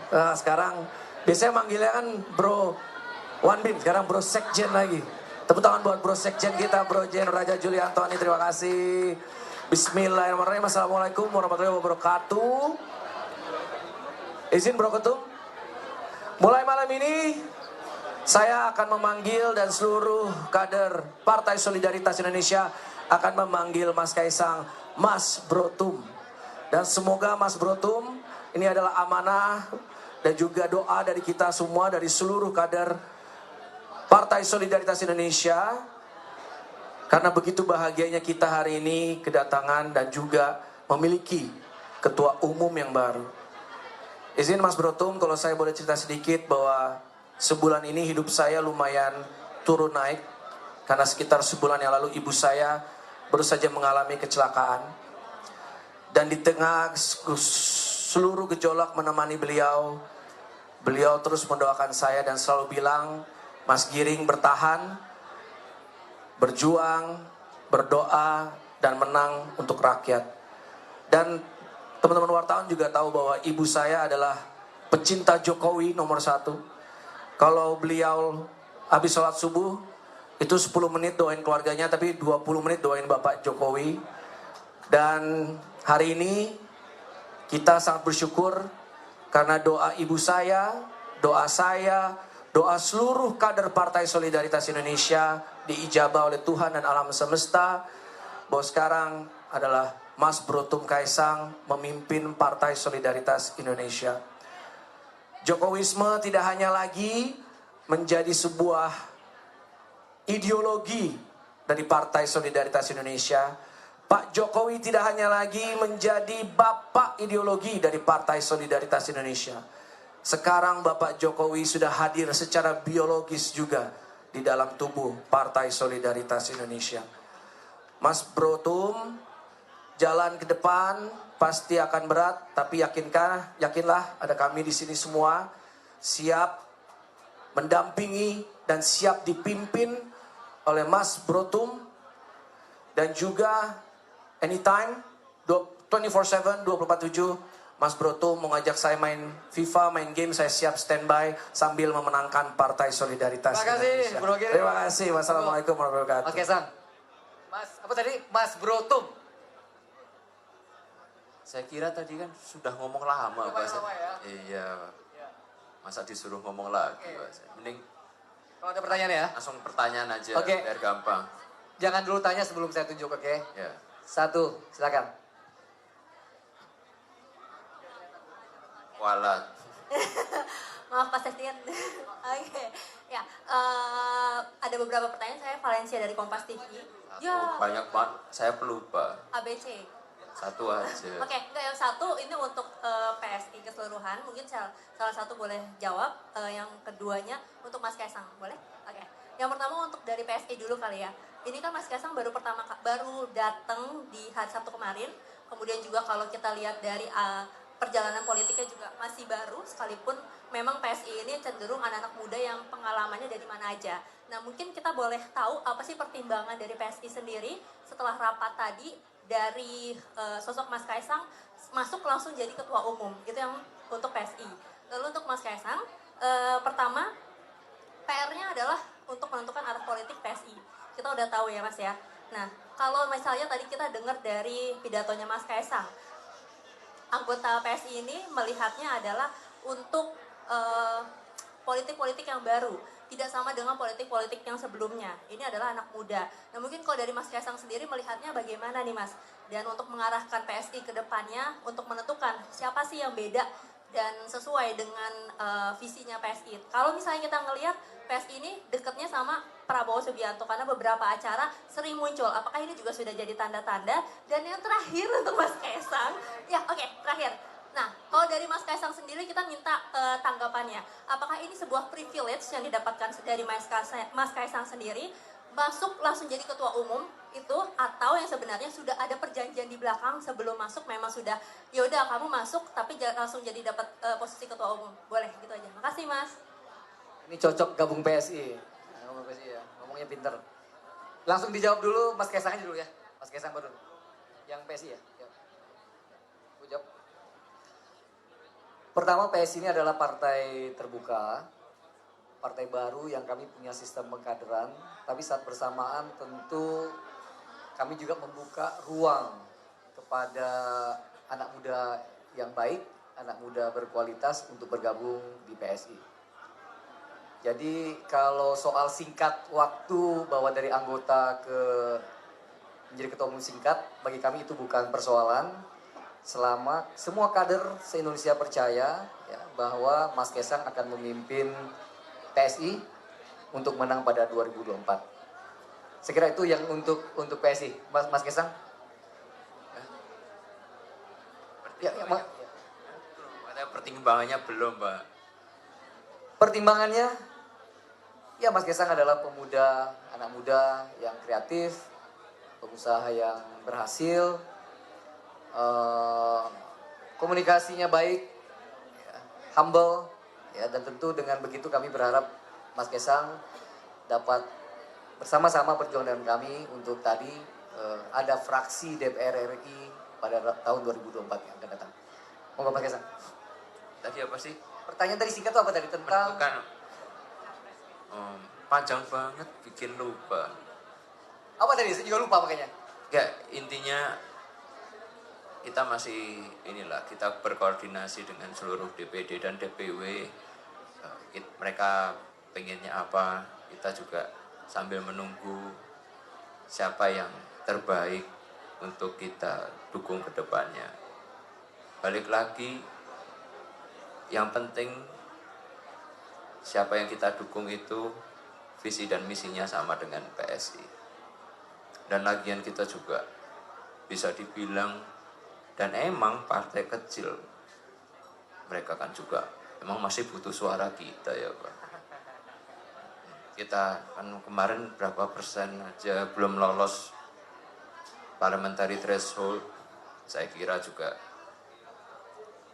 Nah, sekarang biasanya manggilnya kan Bro One Bin, sekarang Bro Sekjen lagi. Tepuk tangan buat Bro Sekjen kita, Bro Jen Raja Juliantoni, terima kasih. Bismillahirrahmanirrahim, Assalamualaikum warahmatullahi wabarakatuh. Izin Bro Ketum, mulai malam ini saya akan memanggil dan seluruh kader Partai Solidaritas Indonesia akan memanggil Mas Kaisang, Mas Brotum. Dan semoga Mas Brotum ini adalah amanah dan juga doa dari kita semua, dari seluruh kader Partai Solidaritas Indonesia. Karena begitu bahagianya kita hari ini kedatangan dan juga memiliki ketua umum yang baru. Izin Mas Brotum, kalau saya boleh cerita sedikit bahwa sebulan ini hidup saya lumayan turun naik. Karena sekitar sebulan yang lalu ibu saya baru saja mengalami kecelakaan. Dan di tengah seluruh gejolak menemani beliau, beliau terus mendoakan saya dan selalu bilang, Mas Giring bertahan, berjuang, berdoa, dan menang untuk rakyat. Dan teman-teman wartawan juga tahu bahwa ibu saya adalah pecinta Jokowi nomor 1. Kalau beliau habis sholat subuh, itu 10 menit doain keluarganya, tapi 20 menit doain Bapak Jokowi. Dan hari ini kita sangat bersyukur karena doa ibu saya, doa saya, doa seluruh kader Partai Solidaritas Indonesia diijabah oleh Tuhan dan alam semesta, bahwa sekarang adalah Mas Brotum Kaisang memimpin Partai Solidaritas Indonesia. Jokowisme tidak hanya lagi menjadi sebuah ideologi dari Partai Solidaritas Indonesia. Pak Jokowi tidak hanya lagi menjadi bapak ideologi dari Partai Solidaritas Indonesia. Sekarang Bapak Jokowi sudah hadir secara biologis juga di dalam tubuh Partai Solidaritas Indonesia. Mas Brotum, jalan ke depan pasti akan berat, tapi yakinlah ada kami di sini semua siap mendampingi dan siap dipimpin oleh Mas Brotum. Dan juga anytime 24/7 24/7 Mas Brotum mengajak saya main FIFA, main game, saya siap standby sambil memenangkan Partai Solidaritas Indonesia. Bro Giring. Terima kasih. Wassalamualaikum warahmatullahi wabarakatuh. Oke, Sang. Mas, apa tadi? Mas Brotum. Saya kira tadi kan sudah ngomong lama, Pak. Ya? Iya. Masa disuruh ngomong lagi, Pak. Mending kalau ada pertanyaan ya? langsung pertanyaan aja, Oke. biar gampang. Jangan dulu tanya sebelum saya tunjuk, oke? Ya. 1, silakan. Walat. Maaf Pak Septian. Oke. Ya, ada beberapa pertanyaan. Saya Valencia dari Kompas TV. Ya, Banyak banget, saya pelupa. ABC. Satu aja. Oke, enggak, yang satu ini untuk PSI keseluruhan. Mungkin salah satu boleh jawab. Yang keduanya untuk Mas Kaisang, boleh? Oke. Yang pertama untuk dari PSI dulu kali ya. Ini kan Mas Kaisang baru datang di hari Sabtu kemarin. Kemudian juga kalau kita lihat dari perjalanan politiknya juga masih baru, sekalipun memang PSI ini cenderung anak-anak muda yang pengalamannya dari mana aja. Nah, mungkin kita boleh tahu apa sih pertimbangan dari PSI sendiri setelah rapat tadi dari sosok Mas Kaisang masuk langsung jadi ketua umum. Itu yang untuk PSI. Lalu untuk Mas Kaisang, pertama PR-nya adalah untuk menentukan arah politik PSI. Kita udah tahu ya Mas ya. Nah, kalau misalnya tadi kita dengar dari pidatonya Mas Kaisang, anggota PSI ini melihatnya adalah untuk politik-politik yang baru, tidak sama dengan politik-politik yang sebelumnya. Ini adalah anak muda. Nah, mungkin kalau dari Mas Kaisang sendiri melihatnya bagaimana nih Mas? Dan untuk mengarahkan PSI ke depannya, untuk menentukan siapa sih yang beda dan sesuai dengan visinya PSI. Kalau misalnya kita ngelihat PSI ini dekatnya sama Prabowo Subianto karena beberapa acara sering muncul. Apakah ini juga sudah jadi tanda-tanda? Dan yang terakhir untuk Mas Kaisang, ya oke, terakhir. Nah, kalau dari Mas Kaisang sendiri kita minta tanggapannya. Apakah ini sebuah privilege yang didapatkan dari Mas Kaisang sendiri masuk langsung jadi ketua umum itu, atau yang sebenarnya sudah ada perjanjian di belakang sebelum masuk memang sudah ya udah kamu masuk tapi langsung jadi dapat posisi ketua umum. Boleh gitu aja. Makasih Mas. Ini cocok gabung PSI. Gabung PSI ya, ngomongnya pinter. Langsung dijawab dulu Mas Kaisang aja dulu ya. Mas Kaisang baru. Yang PSI ya. Aku jawab. Pertama, PSI ini adalah partai terbuka, partai baru yang kami punya sistem pengkaderan, tapi saat bersamaan tentu kami juga membuka ruang kepada anak muda yang baik, anak muda berkualitas untuk bergabung di PSI. Jadi kalau soal singkat waktu bahwa dari anggota ke menjadi ketua umum singkat, bagi kami itu bukan persoalan. Selama semua kader se-Indonesia percaya ya, bahwa Mas Kaisang akan memimpin PSI untuk menang pada 2024. Saya kira itu yang untuk PSI, Mas Kaisang. Ya, Pertimbangannya belum, Pak. Pertimbangannya, ya Mas Kaisang adalah pemuda, anak muda yang kreatif, pengusaha yang berhasil, komunikasinya baik, ya, humble, ya, dan tentu dengan begitu kami berharap Mas Kaisang dapat bersama-sama berjuang dengan kami untuk tadi ada fraksi DPR RI pada tahun 2024 yang akan datang. Monggo Mas Kaisang. Tadi apa sih? Pertanyaan tadi singkat itu apa tadi tentang? Bukan. Panjang banget, bikin lupa. Apa tadi? Saya juga lupa makanya. Enggak, intinya kita masih kita berkoordinasi dengan seluruh DPD dan DPW. Mereka pengennya apa, kita juga sambil menunggu siapa yang terbaik untuk kita dukung ke depannya. Balik lagi, yang penting siapa yang kita dukung itu visi dan misinya sama dengan PSI. Dan lagian kita juga bisa dibilang, dan emang partai kecil, mereka kan juga emang masih butuh suara kita ya Pak. Kita kan kemarin berapa persen aja belum lolos parliamentary threshold. Saya kira juga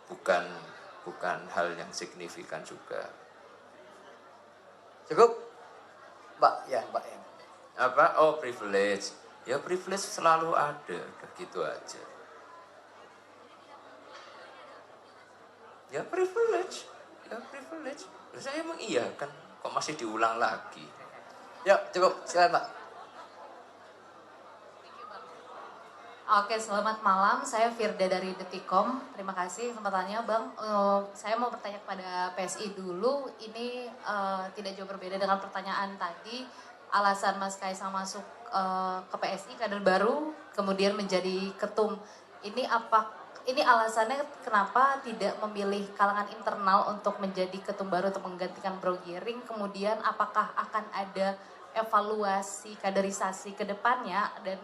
bukan hal yang signifikan juga. Cukup? Mbak ya. Apa? Oh, privilege. Ya privilege selalu ada, udah gitu aja. Ya privilege. Saya emang iya kan, kok masih diulang lagi. Ya, cukup. Silakan Mbak. Oke, selamat malam. Saya Firda dari Detikom. Terima kasih kesempatannya, Bang. Saya mau bertanya kepada PSI dulu. Ini tidak jauh berbeda dengan pertanyaan tadi. Alasan Mas Kaisang masuk ke PSI, kader baru, kemudian menjadi ketum. Ini alasannya kenapa tidak memilih kalangan internal untuk menjadi ketum baru untuk menggantikan Bro Giring? Kemudian apakah akan ada evaluasi kaderisasi ke depannya dan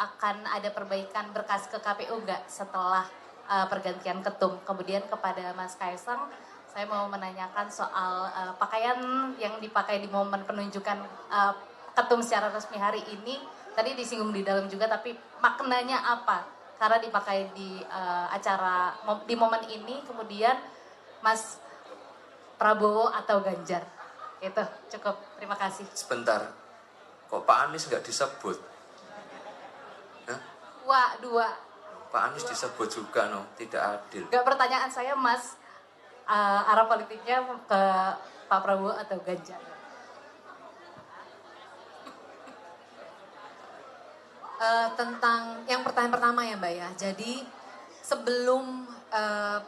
akan ada perbaikan berkas ke KPU nggak setelah pergantian ketum? Kemudian kepada Mas Kaisang, saya mau menanyakan soal pakaian yang dipakai di momen penunjukan ketum secara resmi hari ini. Tadi disinggung di dalam juga, tapi maknanya apa? Karena dipakai di acara di momen ini, kemudian Mas Prabowo atau Ganjar? Itu cukup, terima kasih. Sebentar, kok Pak Anies nggak disebut? Dua. Pak Anies disebut juga, tidak adil. Gak, pertanyaan saya Mas, arah politiknya ke Pak Prabowo atau Ganjar? Tentang yang pertanyaan pertama ya Mbak ya. Jadi sebelum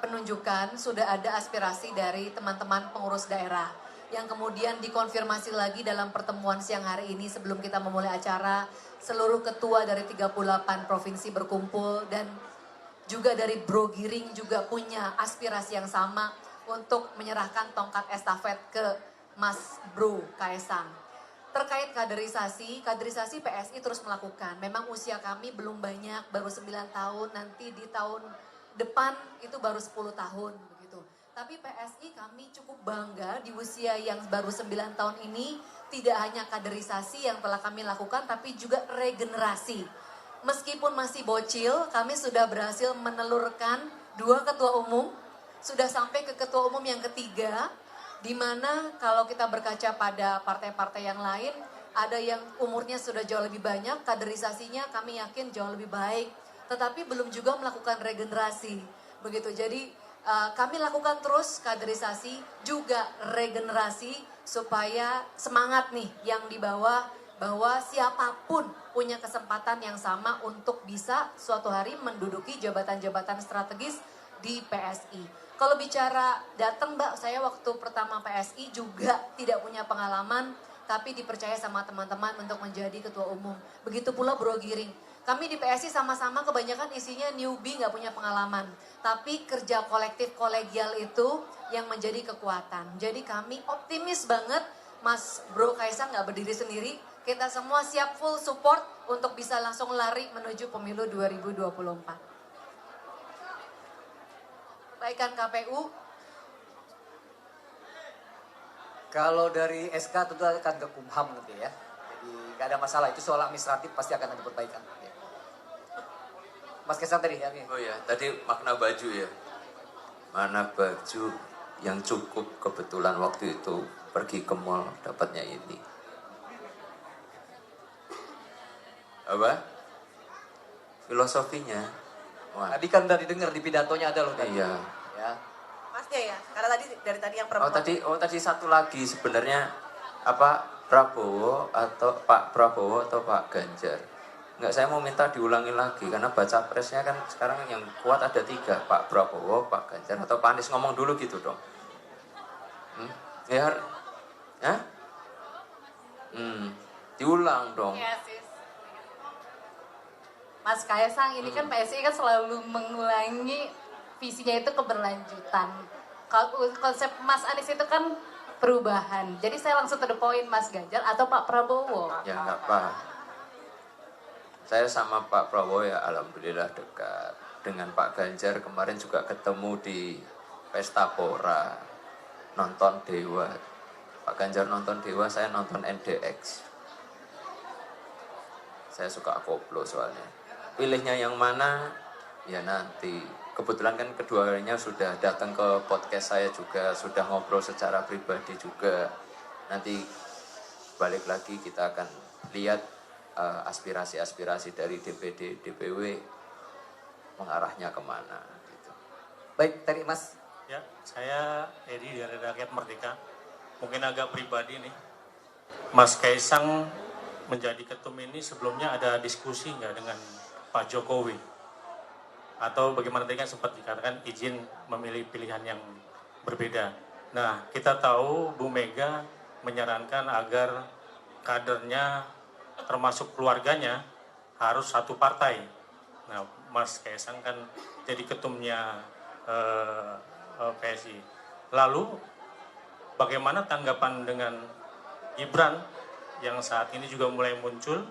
penunjukan sudah ada aspirasi dari teman-teman pengurus daerah yang kemudian dikonfirmasi lagi dalam pertemuan siang hari ini sebelum kita memulai acara. Seluruh ketua dari 38 provinsi berkumpul dan juga dari Bro Giring juga punya aspirasi yang sama untuk menyerahkan tongkat estafet ke Mas Bro Kaisang. Terkait kaderisasi PSI terus melakukan. Memang usia kami belum banyak, baru 9 tahun, nanti di tahun depan itu baru 10 tahun begitu. Tapi PSI kami cukup bangga di usia yang baru 9 tahun ini tidak hanya kaderisasi yang telah kami lakukan tapi juga regenerasi. Meskipun masih bocil, kami sudah berhasil menelurkan 2 ketua umum, sudah sampai ke ketua umum yang ketiga, di mana kalau kita berkaca pada partai-partai yang lain, ada yang umurnya sudah jauh lebih banyak, kaderisasinya kami yakin jauh lebih baik, tetapi belum juga melakukan regenerasi. Begitu, jadi Kami lakukan terus kaderisasi, juga regenerasi supaya semangat nih yang dibawa bahwa siapapun punya kesempatan yang sama untuk bisa suatu hari menduduki jabatan-jabatan strategis di PSI. Kalau bicara datang Mbak, saya waktu pertama PSI juga tidak punya pengalaman, tapi dipercaya sama teman-teman untuk menjadi ketua umum. Begitu pula Bro Giring. Kami di PSI sama-sama kebanyakan isinya newbie gak punya pengalaman. Tapi kerja kolektif kolegial itu yang menjadi kekuatan. Jadi kami optimis banget Mas Bro Kaisang gak berdiri sendiri. Kita semua siap full support untuk bisa langsung lari menuju pemilu 2024. Perbaikan KPU. Kalau dari SK tentu akan ke Kumham nanti ya. Jadi nggak ada masalah, itu soal administratif pasti akan ada perbaikan. Ya. Mas Kaisang tadi ya. Oh ya, tadi makna baju ya. Mana baju yang cukup kebetulan waktu itu pergi ke mall dapatnya ini. Apa? Filosofinya. Wah, Tadi kan udah didengar di pidatonya ada loh tadi. iya. Ya. Masnya ya, karena dari tadi yang perempuan. Tadi satu lagi sebenarnya apa Prabowo atau Pak Prabowo atau Pak Ganjar. Enggak, saya mau minta diulangi lagi karena baca presnya kan sekarang yang kuat ada 3, Pak Prabowo, Pak Ganjar atau Pak Anies, ngomong dulu gitu dong. Ya, ya? Diulang dong. Iya, sis. Mas Kaisang, ini kan PSI kan selalu mengulangi visinya itu keberlanjutan. Kalau konsep Mas Anies itu kan perubahan. Jadi saya langsung to the point, Mas Ganjar atau Pak Prabowo? Ya enggak apa. Saya sama Pak Prabowo ya alhamdulillah dekat. Dengan Pak Ganjar kemarin juga ketemu di Pesta Pora. Nonton Dewa. Pak Ganjar nonton Dewa, saya nonton NDX. Saya suka koplo soalnya. Pilihnya yang mana? Ya nanti. Kebetulan kan keduanya sudah datang ke podcast saya juga, sudah ngobrol secara pribadi juga. Nanti balik lagi kita akan lihat aspirasi-aspirasi dari DPD, DPW mengarahnya kemana. Gitu. Baik, tadi Mas. Ya, saya Edi dari Rakyat Merdeka. Mungkin agak pribadi nih. Mas Kaisang menjadi ketum ini sebelumnya ada diskusi nggak dengan Pak Jokowi? Atau bagaimana tadi kan sempat dikatakan izin memilih pilihan yang berbeda. Nah, kita tahu Bu Mega menyarankan agar kadernya termasuk keluarganya harus satu partai. Nah, Mas Kaisang kan jadi ketumnya PSI. Lalu bagaimana tanggapan dengan Gibran yang saat ini juga mulai muncul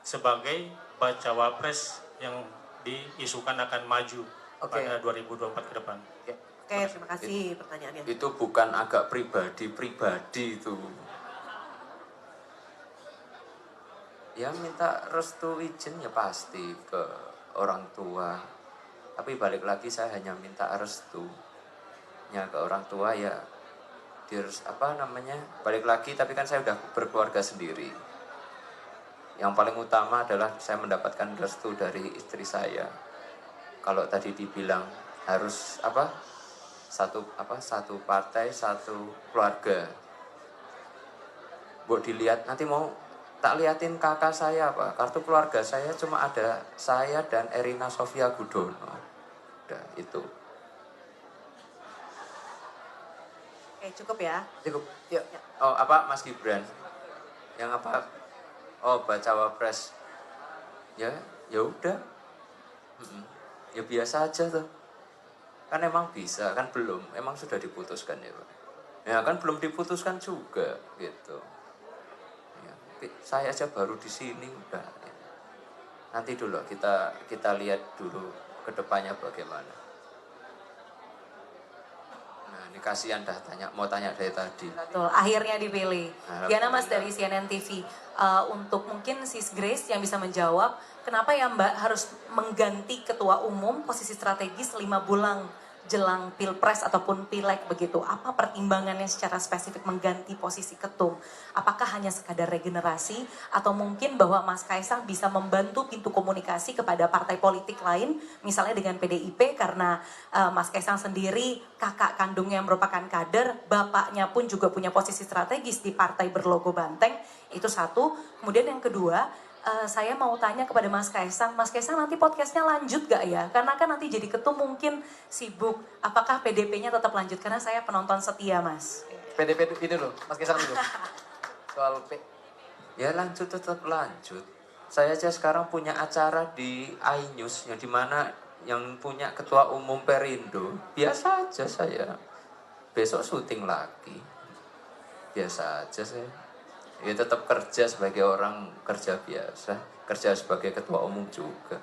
sebagai bacawa pres yang diisukan akan maju pada 2024 ke depan? Oke, terima kasih pertanyaannya. Itu bukan agak pribadi itu. Ya minta restu izin ya pasti ke orang tua. Tapi balik lagi saya hanya minta restunya ke orang tua ya. Balik lagi tapi kan saya udah berkeluarga sendiri. Yang paling utama adalah saya mendapatkan restu dari istri saya. Kalau tadi dibilang harus satu partai, satu keluarga. Buat dilihat nanti mau tak liatin kakak saya kartu keluarga saya cuma ada saya dan Erina Sofia Gudono. Udah itu. Oke, cukup ya. Cukup. Yuk. Oh Mas Gibran? Yang apa? Oh baca wapres. Ya udah. Ya biasa aja tuh. Kan emang bisa, kan belum. Emang sudah diputuskan ya Pak. Ya kan belum diputuskan juga gitu. Saya aja baru di sini udah. Nanti dulu kita lihat dulu ke depannya bagaimana. Nah, ini kasihan mau tanya dari tadi. Betul, akhirnya dipilih. Diana Mas dari CNN TV. Untuk mungkin Sis Grace yang bisa menjawab, kenapa ya Mbak harus mengganti ketua umum posisi strategis 5 bulan jelang pilpres ataupun pileg begitu, apa pertimbangannya secara spesifik mengganti posisi ketum? Apakah hanya sekadar regenerasi atau mungkin bahwa Mas Kaisang bisa membantu pintu komunikasi kepada partai politik lain, misalnya dengan PDIP karena Mas Kaisang sendiri kakak kandungnya yang merupakan kader, bapaknya pun juga punya posisi strategis di partai berlogo banteng, itu satu. Kemudian yang kedua, saya mau tanya kepada Mas Kaisang nanti podcastnya lanjut gak ya? Karena kan nanti jadi ketum mungkin sibuk. Apakah PDP-nya tetap lanjut? Karena saya penonton setia, Mas. PDP ini loh, Mas Kaisang dulu. Soal Ya lanjut, tetap lanjut. Saya aja sekarang punya acara di iNews yang dimana yang punya ketua umum Perindo. Biasa aja saya. Besok syuting lagi. Biasa aja saya. Ya tetap kerja sebagai orang kerja biasa, kerja sebagai ketua umum juga.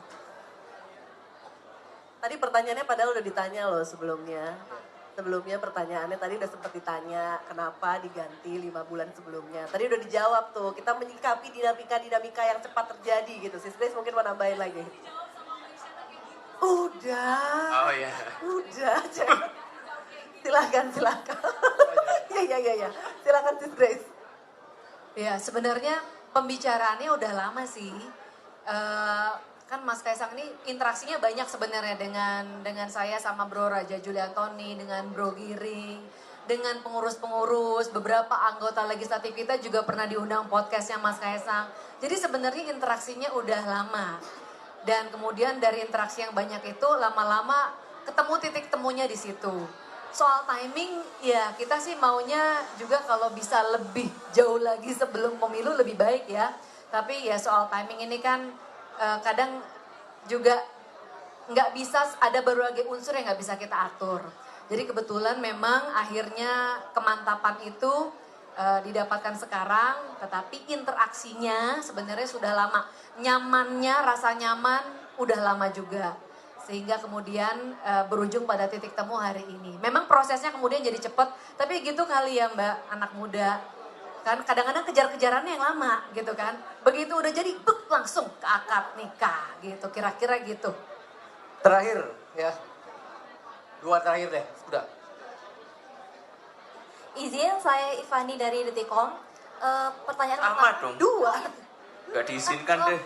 Tadi pertanyaannya padahal udah ditanya loh sebelumnya. Sebelumnya pertanyaannya tadi udah sempat ditanya kenapa diganti 5 bulan sebelumnya. Tadi udah dijawab tuh, kita menyikapi dinamika-dinamika yang cepat terjadi gitu. Sis Grace mungkin mau nambahin lagi. Udah. Oh ya. Udah. Silakan. Iya. Silakan Sis Grace. Ya, sebenarnya pembicaraannya udah lama sih. Kan Mas Kaisang ini interaksinya banyak sebenarnya dengan saya sama Bro Raja Juli Antoni, dengan Bro Giring, dengan pengurus-pengurus, beberapa anggota legislatif kita juga pernah diundang podcastnya Mas Kaisang. Jadi sebenarnya interaksinya udah lama. Dan kemudian dari interaksi yang banyak itu lama-lama ketemu titik temunya di situ. Soal timing, ya kita sih maunya juga kalau bisa lebih jauh lagi sebelum pemilu lebih baik ya. Tapi ya soal timing ini kan kadang juga nggak bisa, ada berbagai unsur yang nggak bisa kita atur. Jadi kebetulan memang akhirnya kemantapan itu didapatkan sekarang, tetapi interaksinya sebenarnya sudah lama. Nyamannya, rasa nyaman udah lama juga. Sehingga kemudian berujung pada titik temu hari ini. Memang prosesnya kemudian jadi cepat, tapi gitu kali ya Mbak, anak muda. Kan kadang-kadang kejar-kejarannya yang lama gitu kan. Begitu udah jadi, langsung ke akad nikah gitu, kira-kira gitu. terakhir ya. 2 terakhir deh, sudah. Izin, saya Ivani dari Detikom. Pertanyaan Sama dong. 2. Gak diizinkan deh.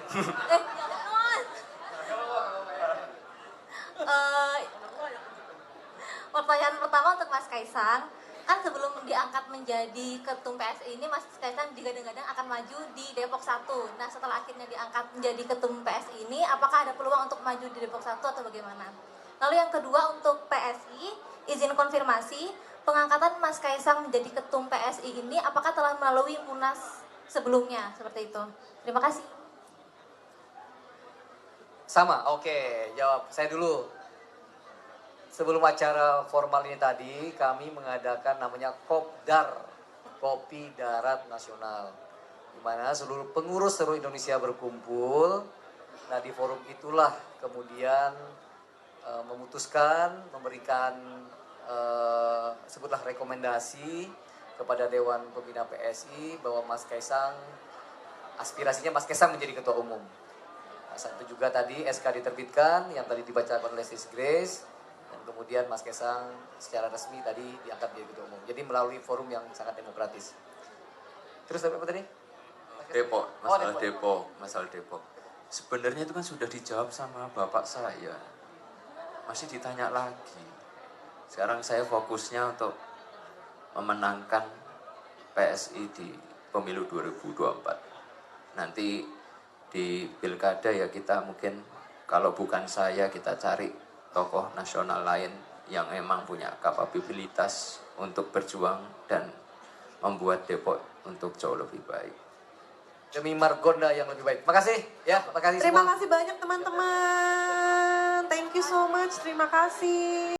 Pertanyaan pertama untuk Mas Kaisang, kan sebelum diangkat menjadi ketum PSI ini Mas Kaisang digadang-gadang akan maju di Depok 1. Nah setelah akhirnya diangkat menjadi ketum PSI ini, apakah ada peluang untuk maju di Depok 1 atau bagaimana? Lalu yang kedua untuk PSI, izin konfirmasi, pengangkatan Mas Kaisang menjadi ketum PSI ini apakah telah melalui Munas sebelumnya, seperti itu? Terima kasih. Sama, oke, jawab. Saya dulu. Sebelum acara formal ini tadi, kami mengadakan namanya Kopdar, Kopi Darat Nasional. Di mana seluruh pengurus seluruh Indonesia berkumpul. Nah di forum itulah kemudian memutuskan, memberikan, sebutlah rekomendasi kepada Dewan Pembina PSI bahwa Mas Kaisang, aspirasinya Mas Kaisang menjadi Ketua Umum. Nah, saat itu juga tadi SK diterbitkan yang tadi dibacakan oleh Sis Grace. Dan kemudian Mas Kaisang secara resmi tadi diangkat menjadi Ketua Umum. Jadi melalui forum yang sangat demokratis. Terus apa tadi? Depok, masalah Depok. Sebenarnya itu kan sudah dijawab sama bapak saya. Masih ditanya lagi. Sekarang saya fokusnya untuk memenangkan PSI di pemilu 2024. Nanti di pilkada ya kita mungkin, kalau bukan saya kita cari tokoh nasional lain yang emang punya kapabilitas untuk berjuang dan membuat Depok untuk jauh lebih baik. Demi Margonda yang lebih baik. Makasih ya, makasih Terima semua. kasih banyak teman-teman. Thank you so much. Terima kasih.